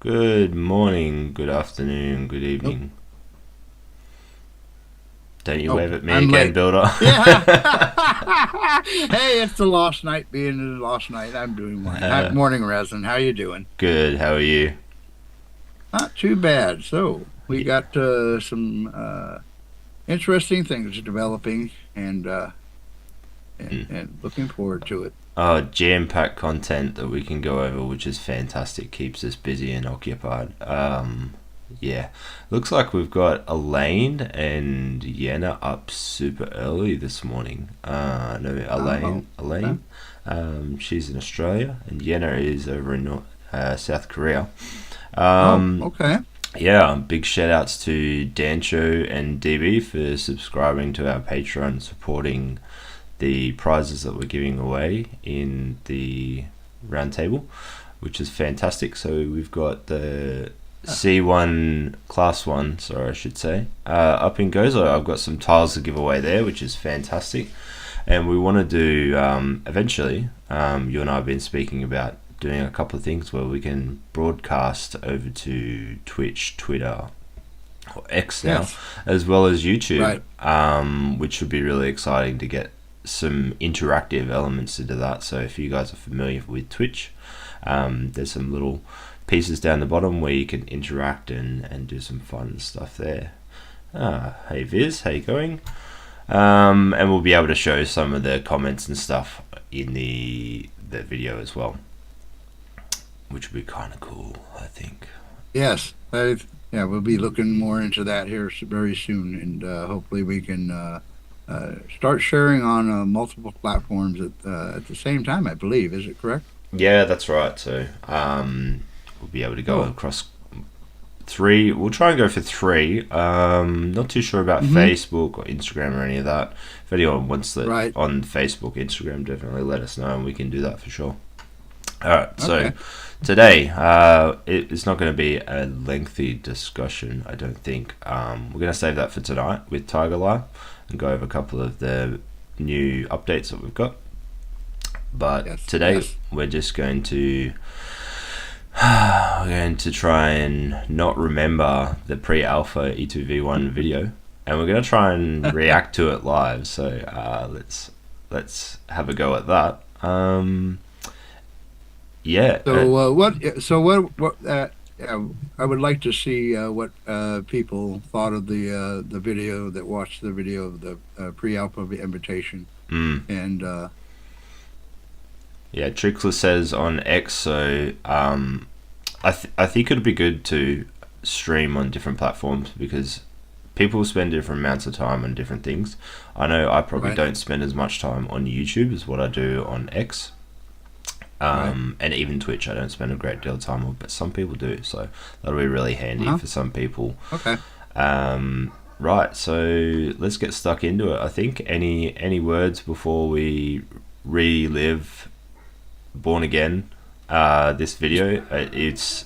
Good morning, good afternoon, good evening. Don't you wave at me I'm again, late. Builder? Yeah. Hey, it's the last night being the last night. I'm doing fine. Morning, Resin. How you doing? Good, how are you? Not too bad. So we Yeah. got some interesting things developing and looking forward to it. Oh, jam-packed content that we can go over, which is fantastic. Keeps us busy and occupied. Yeah. Looks like we've got Elaine and Yenna up super early this morning. No, Oh, okay. Elaine. She's in Australia, and Yenna is over in South Korea. Oh, Um, okay. Yeah, big shout outs to Dancho and DB for subscribing to our Patreon, supporting the prizes that we're giving away in the roundtable, which is fantastic. So we've got the C1 Class 1, sorry, I should say, up in Gozo. I've got some tiles to give away there, which is fantastic. And we want to do, eventually, you and I have been speaking about doing a couple of things where we can broadcast over to Twitch, Twitter, or X now, Yes. as well as YouTube, Right. which would be really exciting to get some interactive elements into that. So if you guys are familiar with Twitch, there's some little pieces down the bottom where you can interact and do some fun stuff there. Hey Viz, how you going? And we'll be able to show some of the comments and stuff in the video as well, which would be kind of cool, I think. Yes. Yeah, we'll be looking more into that here very soon, and hopefully we can start sharing on multiple platforms at the same time. I believe. Is it correct? Yeah, that's right. So we'll be able to go Oh. across three. We'll try and go for three. Not too sure about Mm-hmm. Facebook or Instagram or any of that. If anyone wants that Right. on Facebook, Instagram, definitely let us know and we can do that for sure. All right, so Okay. today it's not going to be a lengthy discussion, I don't think. We're going to save that for tonight with Tiger Life and go over a couple of the new updates that we've got. But Yes. today Yes. we're just going to we're going to try and not remember the pre-alpha E2V1 video, and we're going to try and react to it live. So let's have a go at that. Yeah, So what? So what? I would like to see what people thought of the video that watched the video of the pre-alpha invitation, mm, and yeah. Trickler says on X. So I think it'd be good to stream on different platforms because people spend different amounts of time on different things. I know I probably right, don't spend as much time on YouTube as what I do on X. right, And even Twitch, I don't spend a great deal of time on, but some people do, so that'll be really handy uh-huh, for some people. okay. Right, so let's get stuck into it. I think any words before we relive Born Again? This video, it's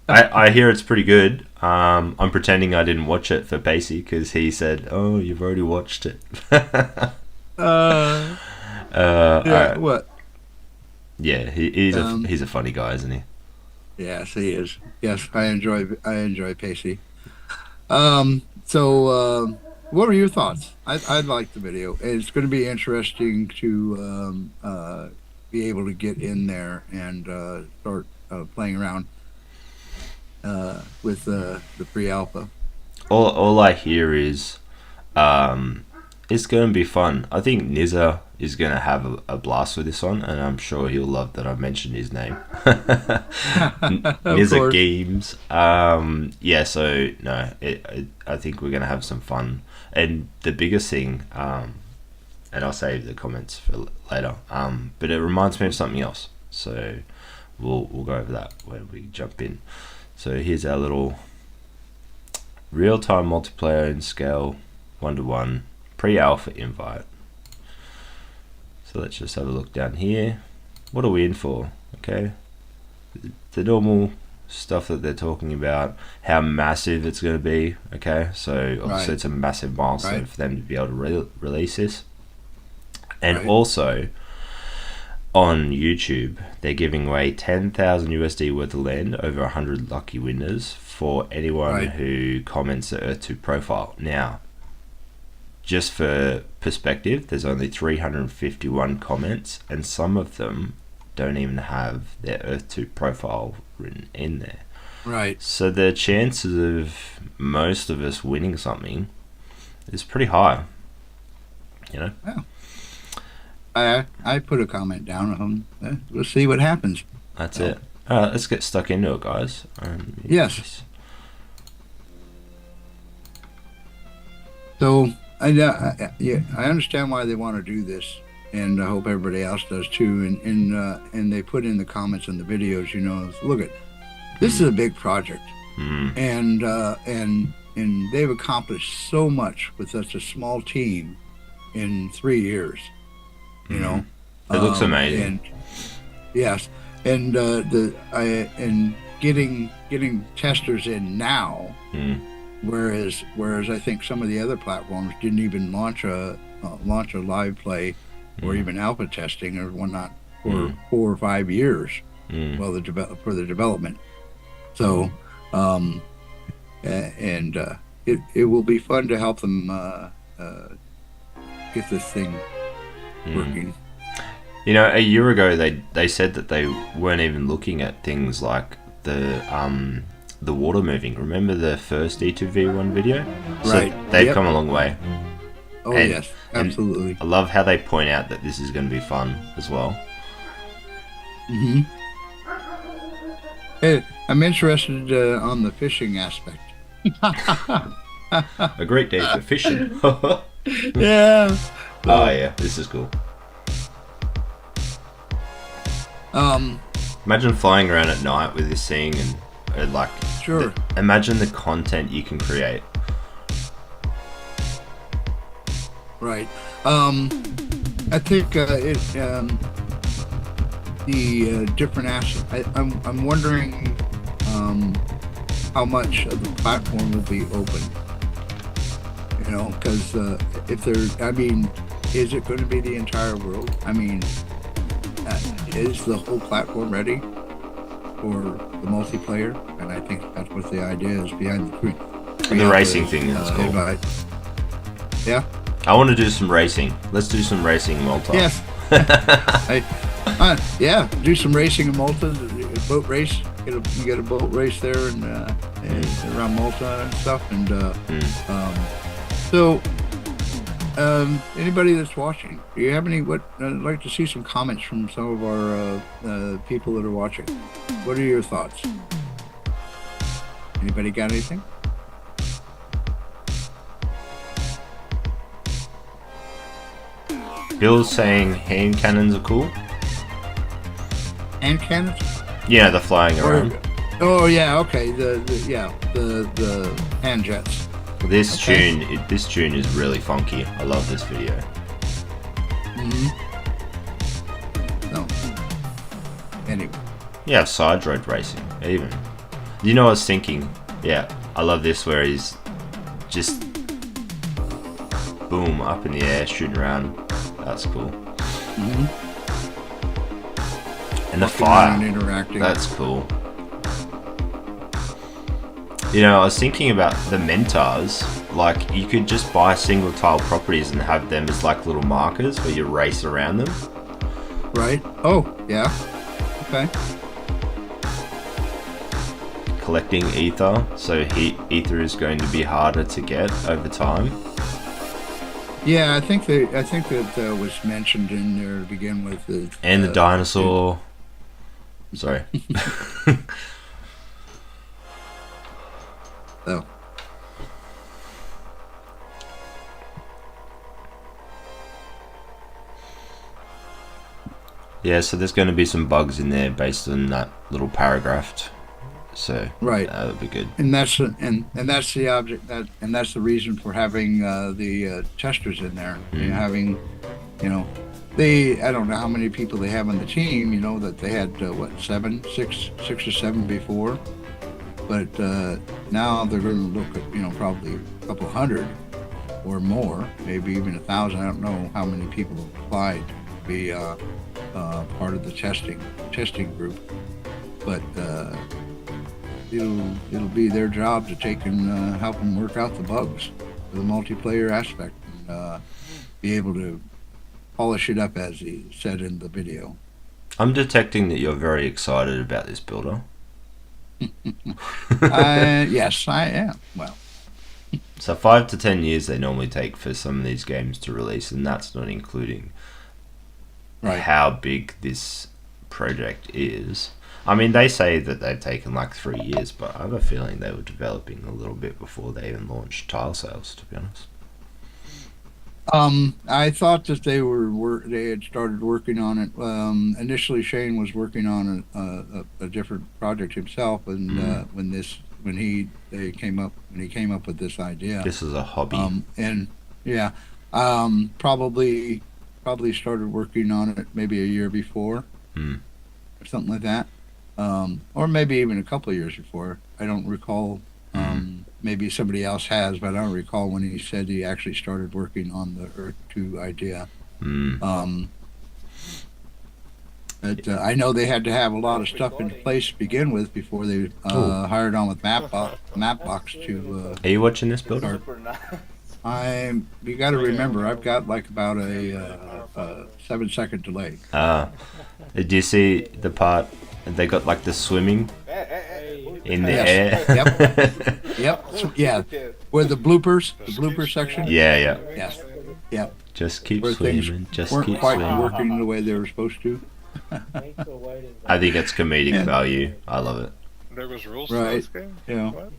I hear it's pretty good. I'm pretending I didn't watch it for Pacey because he said, "Oh, you've already watched it." Uh, yeah. Alright. What? Yeah, Um, he's a funny guy, isn't he? yes, he is. Yes, I enjoy Pacey. So, what were your thoughts? I like the video. It's going to be interesting to be able to get in there and start playing around with the pre-alpha. All I hear is, um, it's going to be fun. I think Nizza is going to have a blast with this one, and I'm sure he'll love that I mentioned his name. Of Nizza course. Games. Yeah, so no, I think we're going to have some fun. And the biggest thing, and I'll save the comments for later, but it reminds me of something else. So we'll go over that when we jump in. So here's our little real-time multiplayer in scale 1-to-1 pre-alpha invite. So let's just have a look down here. What are we in for? Okay, the normal stuff that they're talking about, how massive it's going to be. Okay, so obviously Right. it's a massive milestone Right. for them to be able to release this, and Right. also on YouTube, they're giving away 10,000 USD worth of land over 100 lucky winners for anyone who comments the Earth 2 profile. Now, just for perspective, there's only 351 comments, and some of them don't even have their Earth 2 profile written in there. Right. So the chances of most of us winning something is pretty high. You know? Yeah. I put a comment down on them. We'll see what happens. That's it. All right, let's get stuck into it, guys. Yes. So I understand why they want to do this, and I hope everybody else does too. And they put in the comments and the videos. Look at this is a big project, and they've accomplished so much with such a small team in 3 years. It looks amazing. And yes, and getting testers in now, whereas I think some of the other platforms didn't even launch a live play or even alpha testing or whatnot for 4 or 5 years. Well, for the development. So, it will be fun to help them get this thing working. A year ago they said that they weren't even looking at things like the water moving. Remember the first E2V1 video? Right. So they've come a long way. Oh, yes, absolutely. I love how they point out that this is going to be fun as well. Hey, I'm interested on the fishing aspect. A great day for fishing. Yeah. Oh yeah, this is cool. Imagine flying around at night with this thing and Sure. Imagine the content you can create. Right. I think the different aspects. I'm wondering how much of the platform will be open. Because if there's, is it going to be the entire world? Is the whole platform ready for the multiplayer? And I think that's what the idea is behind the racing thing. That's cool. Yeah. I want to do some racing. Let's do some racing in Malta. Yes. Yeah. Do some racing in Malta. Boat race. Get a boat race there and around Malta and stuff. And so. Anybody that's watching, do you have any? I'd like to see some comments from some of our people that are watching. What are your thoughts? Anybody got anything? Bill's saying hand cannons are cool. Hand cannons? Yeah, the flying around. Oh yeah, okay. The hand jets. This tune is really funky. I love this video. No. Anyway. Yeah, side road racing, even. I was thinking, yeah, I love this where he's just boom up in the air shooting around. That's cool. And the fire. And interacting. That's cool. I was thinking about the mentors. Like, you could just buy single tile properties and have them as like little markers where you race around them. Right. Oh, yeah. Okay. Collecting ether, so ether is going to be harder to get over time. Yeah, I think that was mentioned in there to begin with. And the dinosaur. Sorry. Oh. Yeah, so there's going to be some bugs in there based on that little paragraph. So right, that would be good. And that's the object and that's the reason for having the testers in there. Having, I don't know how many people they have on the team. That they had six or seven before. But now they're going to look at, probably a couple hundred or more, maybe even 1,000. I don't know how many people applied to be part of the testing group, but it'll be their job to take and help them work out the bugs for the multiplayer aspect, and be able to polish it up, as he said in the video. I'm detecting that you're very excited about this builder. Yes, I am. Well, so 5 to 10 years they normally take for some of these games to release, and that's not including how big this project is. I mean, they say that they've taken like 3 years, but I have a feeling they were developing a little bit before they even launched tile sales, to be honest. I thought that they had started working on it. Initially, Shane was working on a different project himself, and when he came up with this idea. This is a hobby. And yeah, probably started working on it maybe a year before, or something like that, or maybe even a couple of years before. I don't recall. Maybe somebody else has, but I don't recall when he said he actually started working on the Earth 2 idea. But I know they had to have a lot of stuff in place to begin with before they hired on with Mapbox to. Are you watching this builder? You got to remember, I've got like about a 7-second delay. Did you see the part they got like the swimming in the air? Yep. Yeah. Where the blooper section? Yeah. Yes. Yep. Just keep Where swimming. things Just weren't keep quite swimming. working the way they were supposed to. I think it's comedic value. I love it. There was rules Right. to this game? Yeah. What?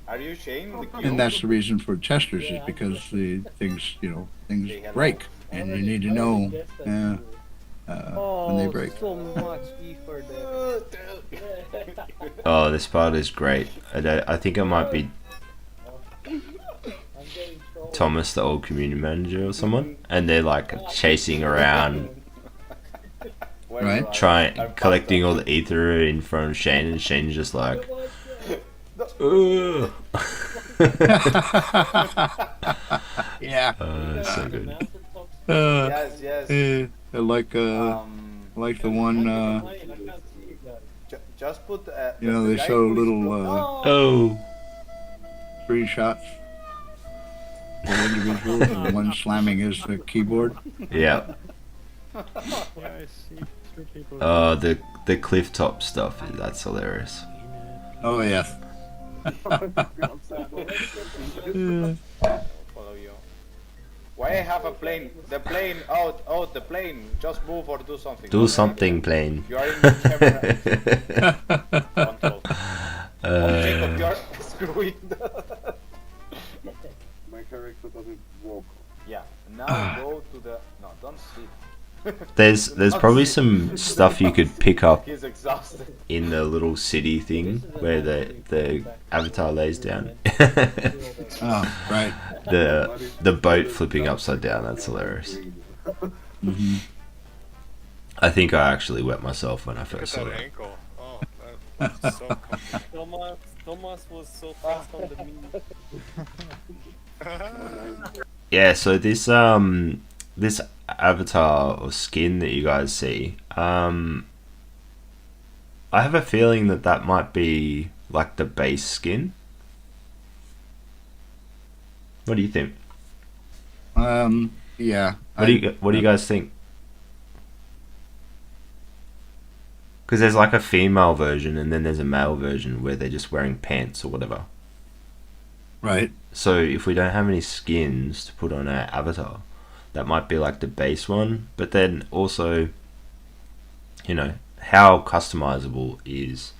Are you Shane? And that's the reason for testers, is because the things break, and you need to know when they break. So much for that. Oh, this part is great. I think it might be Thomas, the old community manager, or someone, and they're like chasing around, Right. collecting all the ether in front of Shane, and Shane's just like, ugh. Yeah. It's so good. Yes. Like the one. Just put. They show little Oh. screenshots of individuals, and the one slamming his keyboard. Yeah. Yeah, I see 3 people. The cliff top stuff. That's hilarious. Oh yes. Follow you. Why I have a plane? The plane out. The plane. Just move or do something. Do something, plane. You are in the camera. Control. Jacob, you are screwing. My character doesn't walk. Yeah. Now go to the. No, don't sit. There's probably some stuff you could pick up He's exhausted. in the little city thing where the avatar lays down. Oh, right. the boat flipping upside down. That's hilarious. Mm-hmm. I think I actually wet myself when I Look at first saw that that. ankle. Oh, that's so comfy. Thomas was so fast on the meme. Yeah. So this avatar or skin that you guys see, I have a feeling that might be like the base skin. What do you think? Yeah. What do you guys think? Because there's like a female version and then there's a male version where they're just wearing pants or whatever. Right. So if we don't have any skins to put on our avatar, that might be like the base one. But then also, how customizable is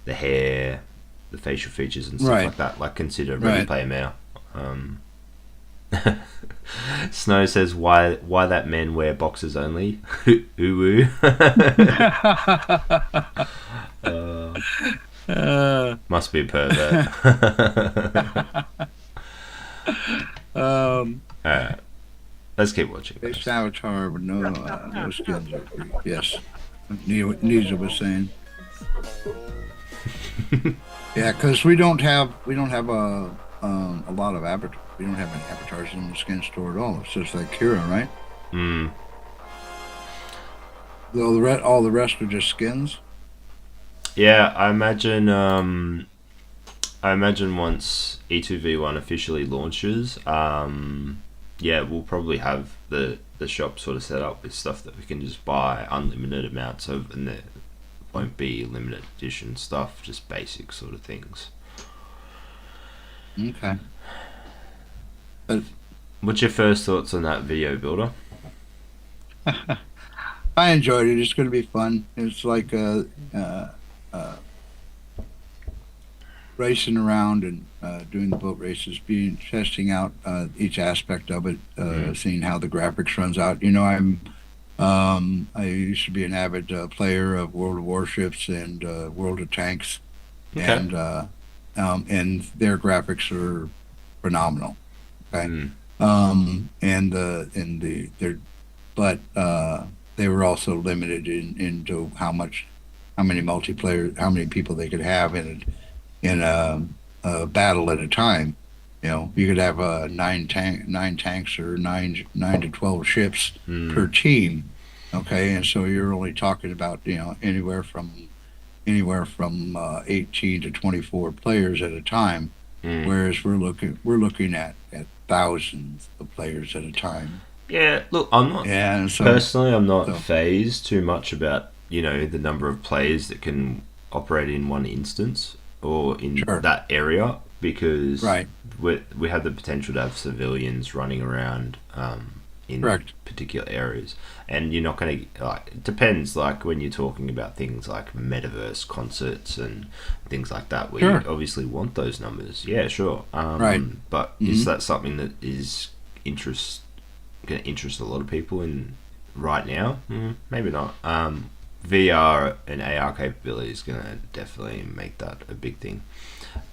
the hair, the facial features and stuff Right. like that? Like consider Ready Right. Player Now. Snow says, why that men wear boxes only? Uwu. Must be a pervert. Alright, let's keep watching. Base avatar with no skins. Yes. Nisa was saying. Yeah, because we don't have a lot of avatars. We don't have any avatars in the skin store at all. It's just like Kira, right? all the rest are just skins. Yeah, I imagine. I imagine once E2V1 officially launches, yeah, we'll probably have the shop sort of set up with stuff that we can just buy unlimited amounts of, and there won't be limited edition stuff, just basic sort of things. Okay. What's your first thoughts on that video, Builder? I enjoyed it. It's going to be fun. It's like uh, racing around and doing the boat races, testing out each aspect of it, seeing how the graphics runs out. You know, I used to be an avid player of World of Warships and World of Tanks, Okay. and their graphics are phenomenal. Okay. Mm. But they were also limited into how many people they could have in a battle at a time. You know, you could have nine tanks or nine to 12 ships per team. Okay, and so you're only talking about anywhere from 18 to 24 players at a time, whereas we're looking at thousands of players at a time. Yeah, look, I'm not And so personally, I'm not so phased too much about the number of players that can operate in one instance or in Sure. that area, because Right. we have the potential to have civilians running around in Correct. particular areas, and you're not going to like. It depends, like when you're talking about things like metaverse concerts and things like that, where Sure. you obviously want those numbers. Yeah, sure. Right. But is that something that is going to interest a lot of people in right now? Maybe not. VR and AR capability is going to definitely make that a big thing.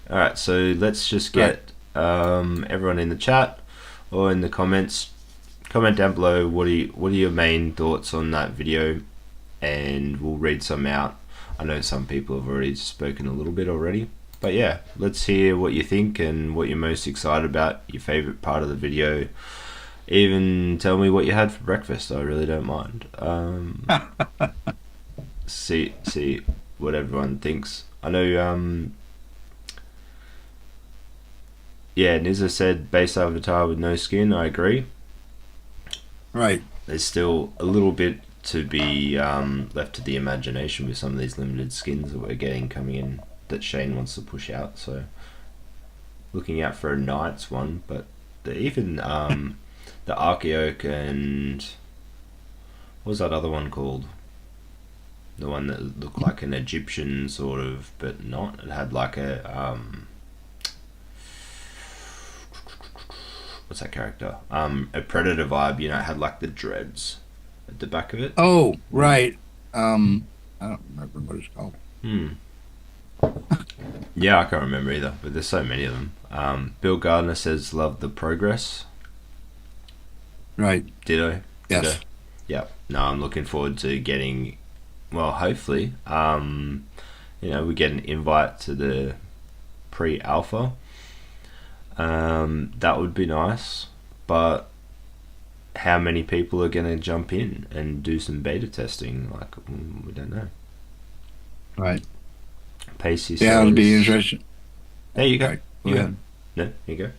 All right, so let's just get everyone in the chat or in the comments. Comment down below what are your main thoughts on that video, and we'll read some out. I know some people have already spoken a little bit already, but yeah, let's hear what you think and what you're most excited about, your favorite part of the video. Even tell me what you had for breakfast. I really don't mind. See what everyone thinks. I know. Yeah, Nizza said base avatar with no skin. I agree. Right. There's still a little bit to be left to the imagination with some of these limited skins that we're getting coming in that Shane wants to push out. So looking out for a Knights one, but even the Archeoke and what was that other one called? The one that looked like an Egyptian sort of, but not. It had like a what's that character? A Predator vibe. You know, it had like the dreads at the back of it. Oh, right. I don't remember what it's called. Yeah, I can't remember either, but there's so many of them. Bill Gardner says, love the progress. Right. Ditto. Yes. Ditto. Yeah. No, I'm looking forward to getting, well, hopefully, we get an invite to the pre-alpha. That would be nice, but how many people are going to jump in and do some beta testing? Like, we don't know. Right. Pacey Yeah, says, it'll be interesting. There you go. Right. You Go go. ahead. No, here you go.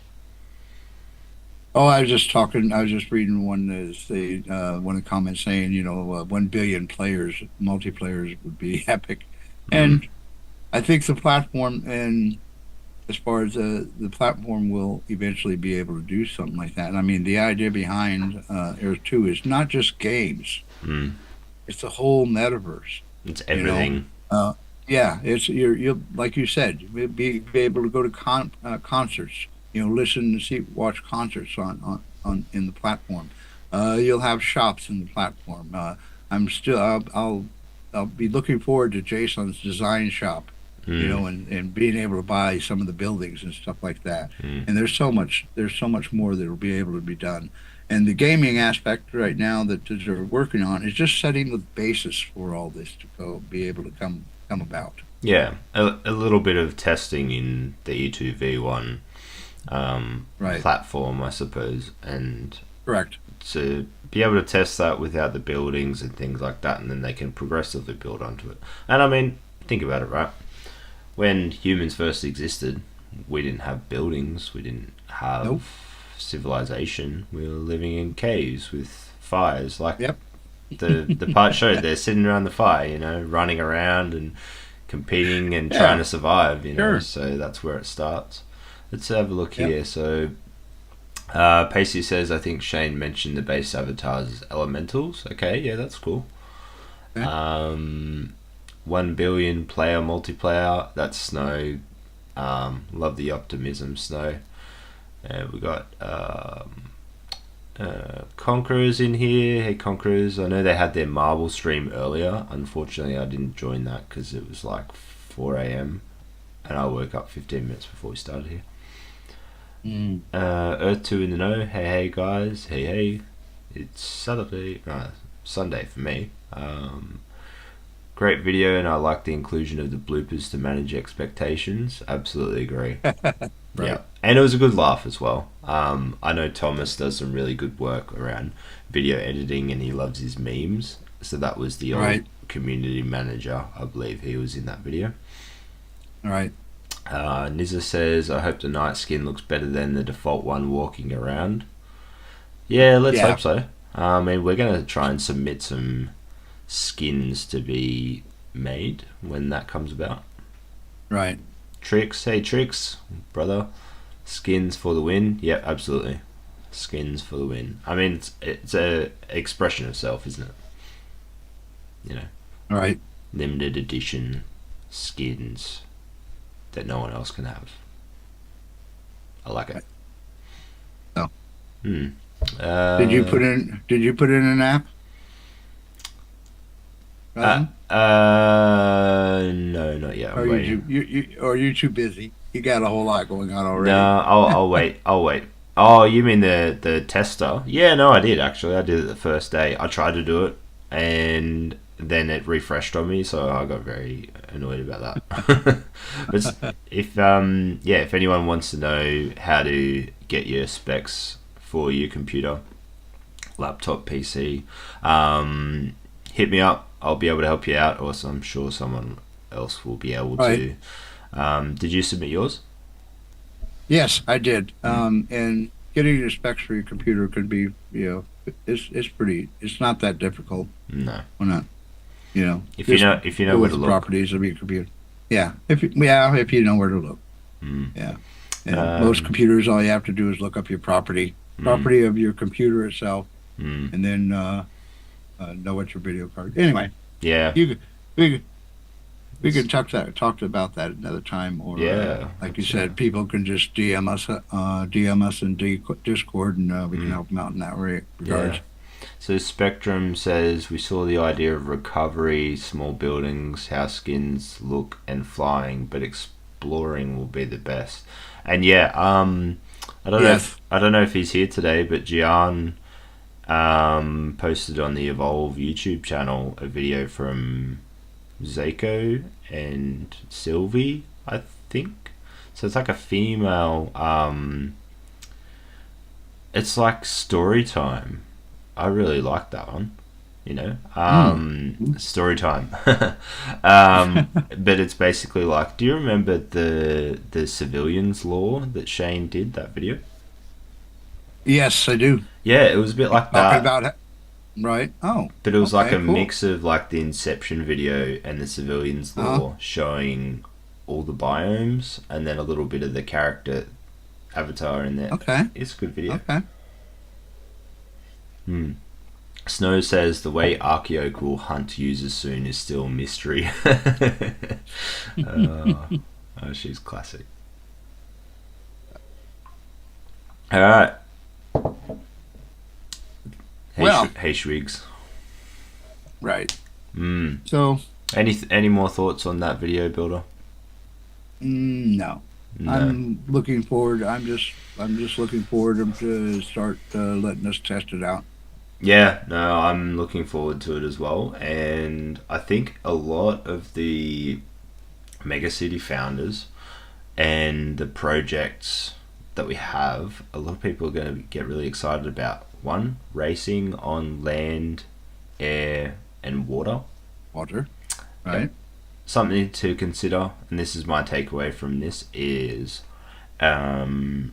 Oh, I was just reading one of the comments saying, 1 billion players, multiplayers would be epic. And I think the platform, and as far as the platform will eventually be able to do something like that. I mean, the idea behind Air 2 is not just games. It's the whole metaverse. It's everything. Yeah, it's you'll like you said, you'll be able to go to concerts, listen to watch concerts on in the platform. You'll have shops in the platform. I'll be looking forward to Jason's design shop, and being able to buy some of the buildings and stuff like that. And there's so much more that will be able to be done. And the gaming aspect right now that they're working on is just setting the basis for all this to be able to come about. Yeah, a little bit of testing in the E2V1 Right. platform, I suppose, and Correct. to be able to test that without the buildings and things like that, and then they can progressively build onto it. And I mean, think about it, right? When humans first existed, we didn't have buildings, we didn't have Nope. civilization. We were living in caves with fires. Like Yep. the part showed, they're sitting around the fire, you know, running around and competing and Yeah. trying to survive, you know. Sure. So that's where it starts. Let's have a look Yep. here. So Pacey says, I think Shane mentioned the base avatars as elementals. Okay, yeah, that's cool. Okay. 1 billion player multiplayer. That's Snow. Love the optimism, Snow. We got Conquerors in here. Hey, Conquerors. I know they had their Marvel stream earlier. Unfortunately, I didn't join that because it was like 4 a.m. and I woke up 15 minutes before we started here. Earth 2 in the know. Hey guys. Hey. It's Sunday for me. Great video, and I like the inclusion of the bloopers to manage expectations. Absolutely agree. Right. Yeah, and it was a good laugh as well. I know Thomas does some really good work around video editing, and he loves his memes. So that was the old Right. community manager. I believe he was in that video. All right. Nizza says, I hope the night skin looks better than the default one walking around. Yeah, let's Yeah. hope so. I mean, we're going to try and submit some skins to be made when that comes about. Right. Tricks, hey Tricks, brother. Skins for the win. Yep, absolutely. Skins for the win. I mean, it's a expression of self, isn't it? You know, All right. limited edition skins that no one else can have. I like it. Oh. Did Did you put in an app? No, not yet. I'm Or waiting. are you too busy? You got a whole lot going on already. No, I'll wait. I'll wait. Oh, you mean the tester? Yeah, no, I did actually. I did it the first day. I tried to do it, and then it refreshed on me, so I got very annoyed about that. But if anyone wants to know how to get your specs for your computer, laptop, PC, hit me up. I'll be able to help you out, or I'm sure someone else will be able Right. to. Did you submit yours? Yes, I did. And getting your specs for your computer could be, it's not that difficult. No. Why not? If you know go where with to the look. properties of your computer. Yeah, if you know where to look. Mm. Yeah. Most computers, all you have to do is look up your property of your computer itself, and then know what your video card. Anyway, Yeah. we can talk about that another time, or Yeah, like you said, people can just DM us in Discord, and we can help them out in that regards. Yeah. So Spectrum says, we saw the idea of recovery, small buildings, how skins look, and flying, but exploring will be the best. And yeah, I don't know if he's here today, but Gian posted on the Evolve YouTube channel a video from Zako and Sylvie, I think. So it's like a female. It's like story time. I really like that one. Story time. But it's basically like, do you remember the civilians law that Shane did that video? Yes, I do. Yeah, it was a bit like Talking that. about right. Oh, But it was like okay, a cool. mix of like the Inception video and the civilians law, showing all the biomes and then a little bit of the character avatar in there. Okay. It's a good video. Okay. Snow says the way Archeoke will hunt users soon is still a mystery. Oh, she's classic. Alright. Well. Hey Schwigs. Right. So, Any more thoughts on that video, Builder? no. No. I'm looking forward. I'm just looking forward to start letting us test it out. Yeah, no, I'm looking forward to it as well. And I think a lot of the Megacity founders and the projects that we have, a lot of people are going to get really excited about one, racing on land, air, and water. Water, right? Something to consider, and this is my takeaway from this, is the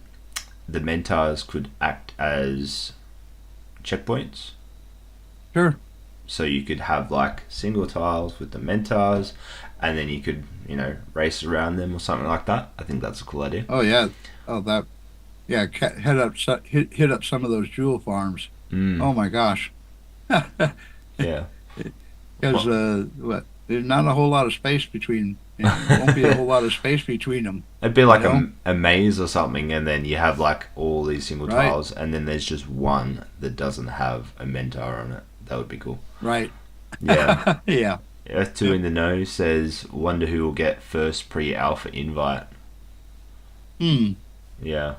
mentors could act as checkpoints. Sure. So you could have like single tiles with the mentors, and then you could, race around them or something like that. I think that's a cool idea. Oh yeah. Oh that. Yeah. Hit up some of those jewel farms. Oh my gosh. Yeah. Because there's not a whole lot of space between. Won't be a whole lot of space between them. It'd be like a maze or something, and then you have like all these single Right. tiles, and then there's just one that doesn't have a mentor on it. That would be cool. Right. Yeah. Yeah. Earth2 in the know says, wonder who will get first pre-alpha invite. Hmm. Yeah.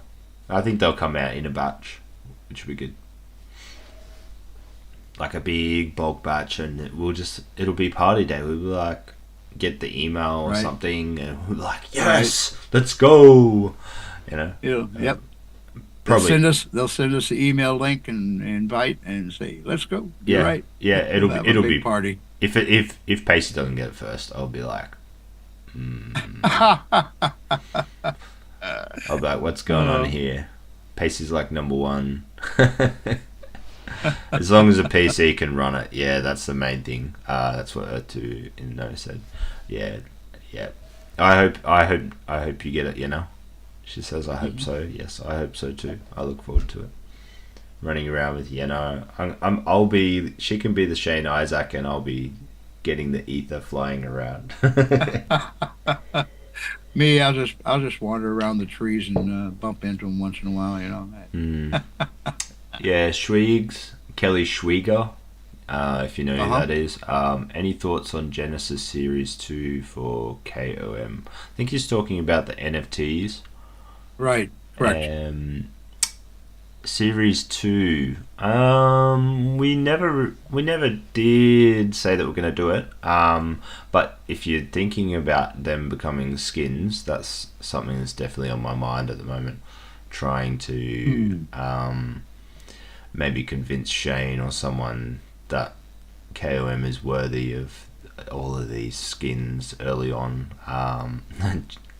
I think they'll come out in a batch, which will be good. Like a big bulk batch, and it'll be party day. We'll be like, get the email or Right. something, and we're like, yes, let's go. Yep. Probably. They'll send us the email link and invite and say, let's go. Yeah. You're right. Yeah, it'll We'll have be a big party. if Pacey doesn't get it first, I'll be like, I'll be like, what's going on here? Pacey's like number one. As long as a PC can run it, yeah, that's the main thing. That's what Earth2 in the know said. Yeah. I hope you get it. She says, I hope so. Yes, I hope so too. I look forward to it. Running around with Yeno. She can be the Shane Isaac, and I'll be getting the ether flying around. Me, I'll just wander around the trees and bump into them once in a while. Yeah, Schwiegs, Kelly Schwieger, if you know who that is. Any thoughts on Genesis Series 2 for KOM? I think he's talking about the NFTs. Right. Correct. Series 2, we never did say that we're going to do it, but if you're thinking about them becoming skins, that's something that's definitely on my mind at the moment, trying to maybe convince Shane or someone that KOM is worthy of all of these skins early on.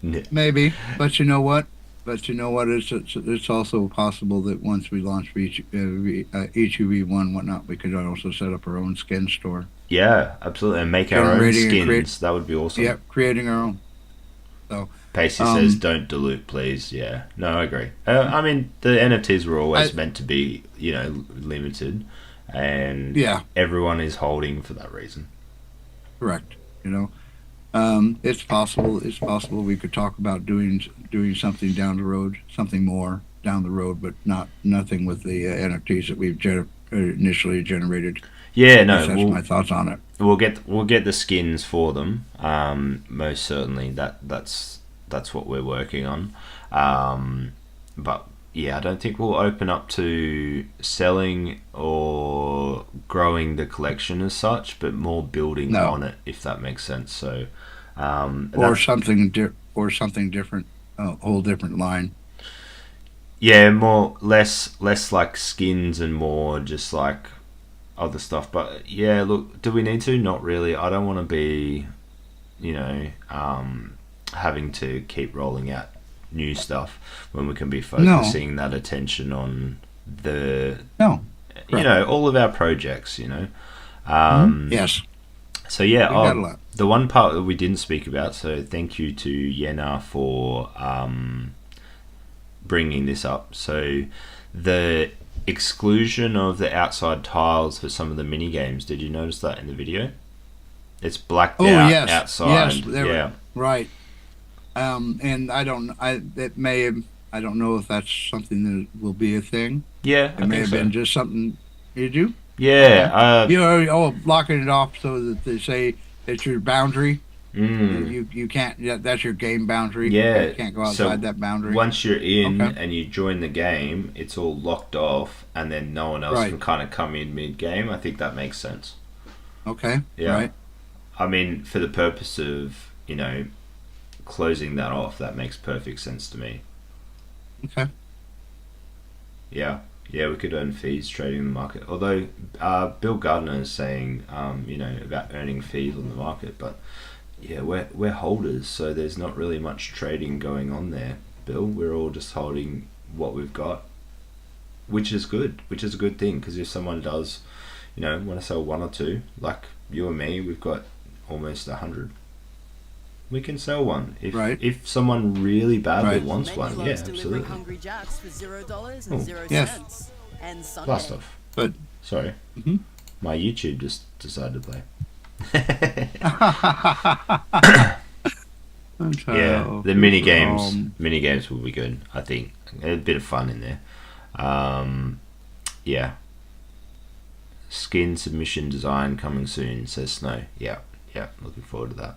Maybe, but you know what? It's also possible that once we launch HUV1 whatnot, we could also set up our own skin store. Yeah, absolutely, and make our own skins. That would be awesome. Yep, creating our own. So Pacey says, "Don't dilute, please." Yeah, no, I agree. I mean, the NFTs were always meant to be, limited, and everyone is holding for that reason. Correct. It's possible. It's possible we could talk about doing something down the road, something more down the road, but nothing with the NFTs that we've initially generated. Yeah, no, that's my thoughts on it. We'll get the skins for them. Most certainly, that's what we're working on. But yeah, I don't think we'll open up to selling or growing the collection as such, but more building on it, if that makes sense. So, or something different, a whole different line. Yeah, less like skins and more just like other stuff. But yeah, look, do we need to? Not really. I don't want to be, having to keep rolling out new stuff when we can be focusing that attention on all of our projects. Yes. So yeah, the one part that we didn't speak about. So thank you to Yena for bringing this up. So the exclusion of the outside tiles for some of the mini games. Did you notice that in the video? It's blacked out outside. Yes, right. And I don't know if that's something that will be a thing. Yeah, it may have been just something. Did you? Yeah. Blocking it off so that they say it's your boundary. You can't. That's your game boundary. Yeah, you can't go outside that boundary. Once you're in and you join the game, it's all locked off, and then no one else can kind of come in mid-game. I think that makes sense. Okay. Yeah. Right. I mean, for the purpose of closing that off, that makes perfect sense to me. Okay. Yeah. Yeah, we could earn fees trading the market. Although Bill Gardner is saying, about earning fees on the market, but yeah, we're holders, so there's not really much trading going on there. Bill, we're all just holding what we've got, which is good, which is a good thing, because if someone does, want to sell one or two, like you and me, we've got almost 100. We can sell one if someone really badly wants one. Yeah, absolutely. Hungry Jacks for $0 and 0 yes. cents. And Sunday. Blast off. But Sorry, my YouTube just decided to play. Yeah, the mini games will be good. I think a bit of fun in there. Yeah. Skin submission design coming soon, says Snow. Yeah, looking forward to that.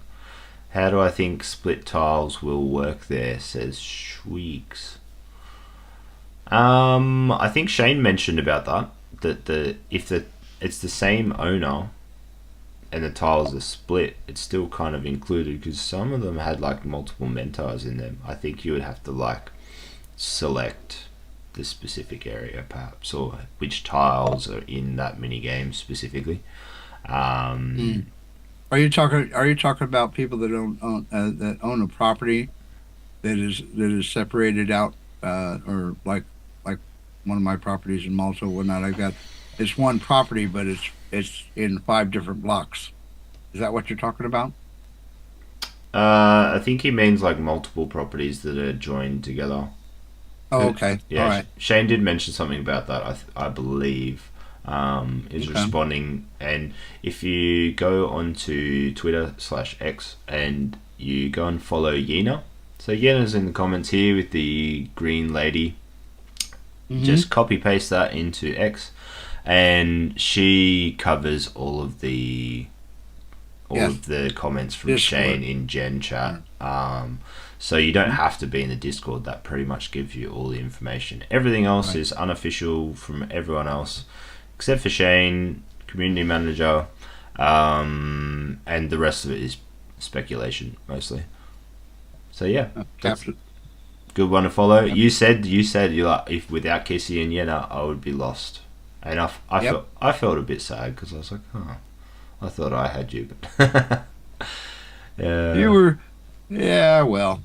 How do I think split tiles will work there, says Shweeks. I think Shane mentioned about that if it's the same owner and the tiles are split, it's still kind of included, because some of them had like multiple mentars in them. I think you would have to like select the specific area perhaps, or which tiles are in that mini game specifically. Are you talking about people that own a property that is separated out, or like one of my properties in Malta or whatnot? It's one property, but it's in 5 different blocks. Is that what you're talking about? I think he means like multiple properties that are joined together. Oh, okay. Yeah, All right. Shane did mention something about that, I believe. Is responding, and if you go onto Twitter/X and you go and follow Yena, so Yena's in the comments here with the green lady, just copy paste that into X, and she covers all of the comments from Discord. Shane in Gen Chat. So you don't have to be in the Discord. That pretty much gives you all the information. Everything else is unofficial from everyone else, except for Shane, community manager, and the rest of it is speculation mostly. So yeah, that's a good one to follow. You said you like, if without Kissy and Yena, I would be lost, and I felt a bit sad because I was like, I thought I had you, but you were, well.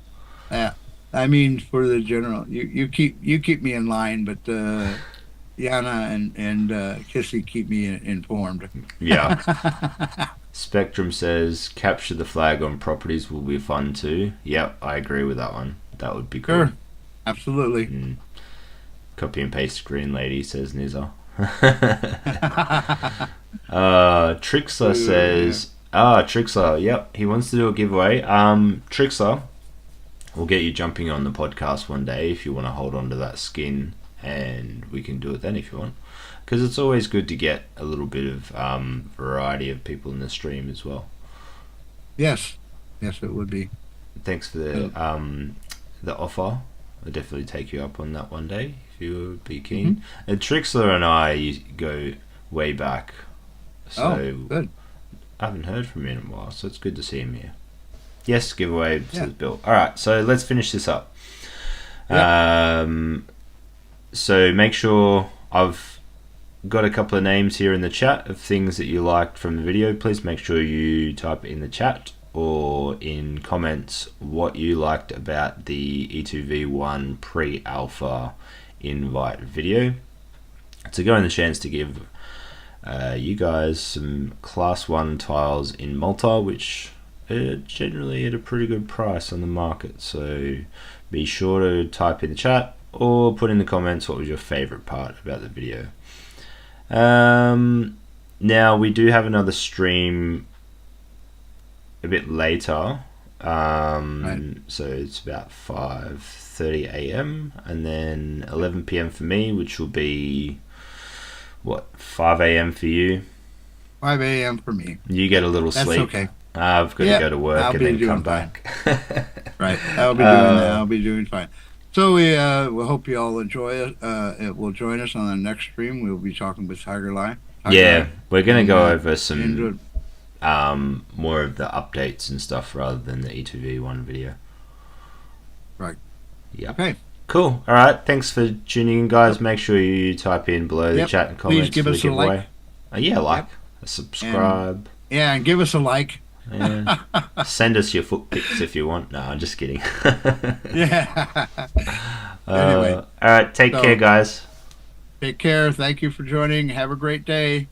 I mean, for the general, you keep me in line, but Yana and Kissy keep me informed. Yeah. Spectrum says capture the flag on properties will be fun too. Yep, I agree with that one. That would be cool. Sure, absolutely. Copy and paste green lady, says Nizza. Trixler says Trixler, yep, he wants to do a giveaway. Trixler, we'll get you jumping on the podcast one day if you want to hold on to that skin, and we can do it then if you want, because it's always good to get a little bit of variety of people in the stream as well. Yes, it would be. Thanks for the offer. I'll definitely take you up on that one day if you would be keen. And Trixler and I go way back, so good. I haven't heard from him in a while, so it's good to see him here. Yes, giveaway, says Bill. Alright, so let's finish this up. So make sure, I've got a couple of names here in the chat of things that you liked from the video. Please make sure you type in the chat or in comments what you liked about the E2V1 pre-alpha invite video. So go in the chance to give you guys some class 1 tiles in Malta, which are generally at a pretty good price on the market. So be sure to type in the chat or put in the comments what was your favorite part about the video. Now we do have another stream a bit later, so it's about 5:30 a.m. and then 11 p.m. for me, which will be 5 a.m. for you. 5 a.m. for me. You get a little That's sleep. okay. I've got to go to work and then come back. Right, I'll be doing that. I'll be doing fine. So we hope you all enjoy it. It will join us on the next stream. We'll be talking with Tiger Lie. We're going to go over some more of the updates and stuff rather than the E2V1 video. Right. Yeah. Okay. Cool. All right. Thanks for tuning in, guys. Make sure you type in below the Yep. chat and Please comments give for the us a like. giveaway. Yeah, like, subscribe. Yeah, and give us a like. Yeah. Send us your foot pics if you want. No, I'm just kidding. Yeah. Anyway. All right. Take So- care, guys. Take care. Thank you for joining. Have a great day.